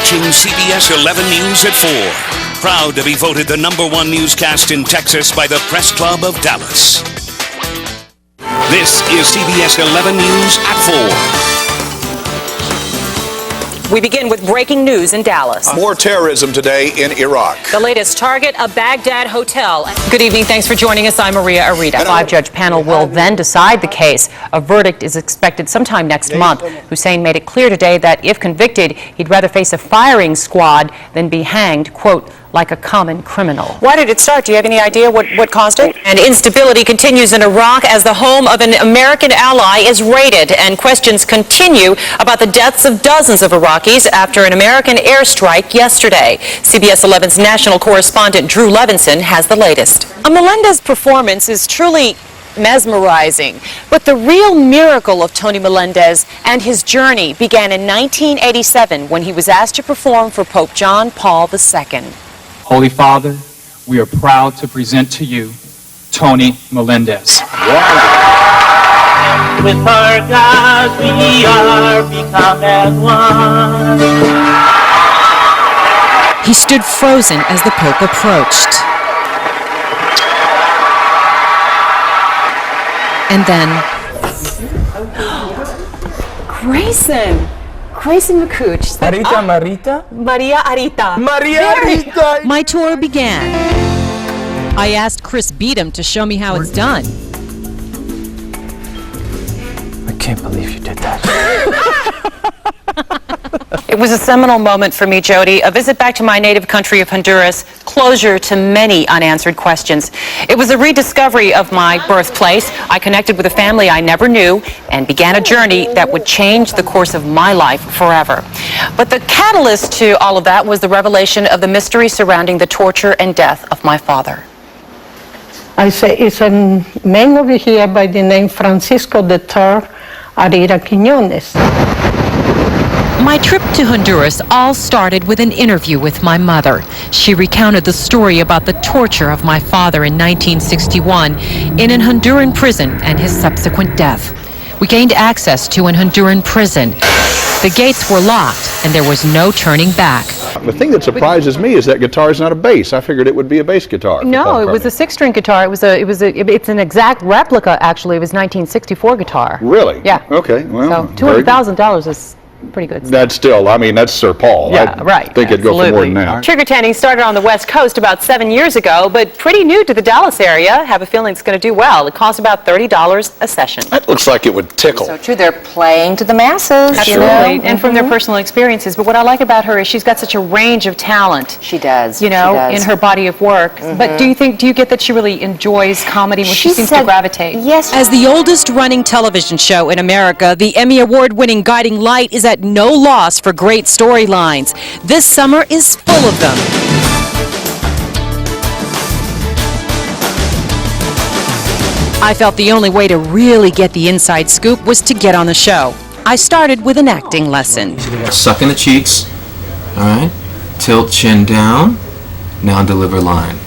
watching CBS 11 News at 4. Proud to be voted the #1 newscast in Texas by the Press Club of Dallas. This is CBS 11 News at 4. We begin with breaking news in Dallas. More terrorism today in Iraq. The latest target, a Baghdad hotel. Good evening. Thanks for joining us. I'm Maria Arita. A 5-judge panel will then decide the case. A verdict is expected sometime next month. Hussein made it clear today that if convicted, he'd rather face a firing squad than be hanged, quote, like a common criminal. Why did it start? Do you have any idea what caused it? And instability continues in Iraq as the home of an American ally is raided, and questions continue about the deaths of dozens of Iraqis after an American airstrike yesterday. CBS 11's national correspondent Drew Levinson has the latest. A Melendez performance is truly mesmerizing, but the real miracle of Tony Melendez and his journey began in 1987 when he was asked to perform for Pope John Paul II. Holy Father, we are proud to present to you Tony Melendez. With our God we are become as one. He stood frozen as the Pope approached. And then Grayson McCooch. Arita, Marita? Maria Arita. Maria Arita! My tour began. I asked Chris Beadham to show me how it's done. I can't believe you did that. It was a seminal moment for me, Jody. A visit back to my native country of Honduras, closure to many unanswered questions. It was a rediscovery of my birthplace. I connected with a family I never knew and began a journey that would change the course of my life forever. But the catalyst to all of that was the revelation of the mystery surrounding the torture and death of my father. I say it's a man over here by the name Francisco de Tor Arita Quiñones. My trip to Honduras all started with an interview with my mother. She recounted the story about the torture of my father in 1961 in an Honduran prison and his subsequent death. We gained access to an Honduran prison. The gates were locked and there was no turning back. The thing that surprises me is that guitar is not a bass. I figured it would be a bass guitar. No, it was a 6-string guitar. It's an exact replica, actually. It was 1964 guitar. Really? Yeah. Okay. Well, so $200,000 is pretty good stuff. That's still, I mean, that's Sir Paul. Yeah, right. I think it'd go for more than that. Trigger tanning started on the West Coast about 7 years ago, but pretty new to the Dallas area. Have a feeling it's going to do well. It costs about $30 a session. That looks like it would tickle. So true. They're playing to the masses. Absolutely, and from their personal experiences. But what I like about her is she's got such a range of talent. She does. You know, in her body of work. But do you get that she really enjoys comedy when she seems to gravitate? Yes. As the oldest running television show in America, the Emmy Award-winning Guiding Light is at no loss for great storylines. This summer is full of them. I felt the only way to really get the inside scoop was to get on the show. I started with an acting lesson. Suck in the cheeks, all right? Tilt chin down, now deliver line.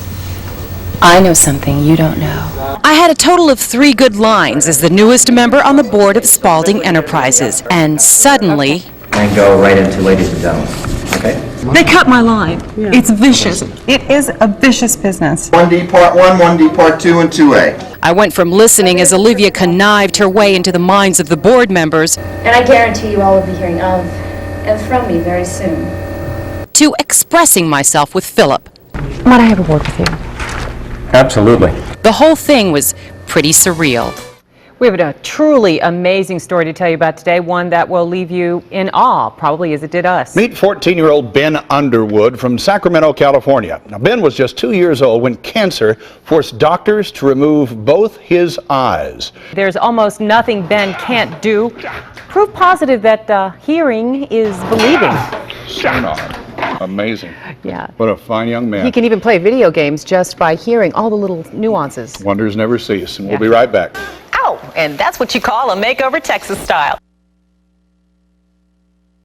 I know something you don't know. I had a total of 3 good lines as the newest member on the board of Spalding Enterprises, and suddenly... And go right into ladies and gentlemen, okay? They cut my line. Yeah. It's vicious. It is a vicious business. 1D part 1, 1D part 2, and 2A. I went from listening as Olivia connived her way into the minds of the board members, and I guarantee you all will be hearing of and from me very soon, to expressing myself with Philip. Might I have a word with you? Absolutely. The whole thing was pretty surreal. We have a truly amazing story to tell you about today, one that will leave you in awe, probably as it did us. Meet 14-year-old Ben Underwood from Sacramento, California. Now, Ben was just 2 years old when cancer forced doctors to remove both his eyes. There's almost nothing Ben can't do. Proof positive that hearing is believing. Sonar. Amazing. Yeah. What a fine young man. He can even play video games just by hearing all the little nuances. Wonders never cease, and we'll be right back. Ow! And that's what you call a makeover Texas style.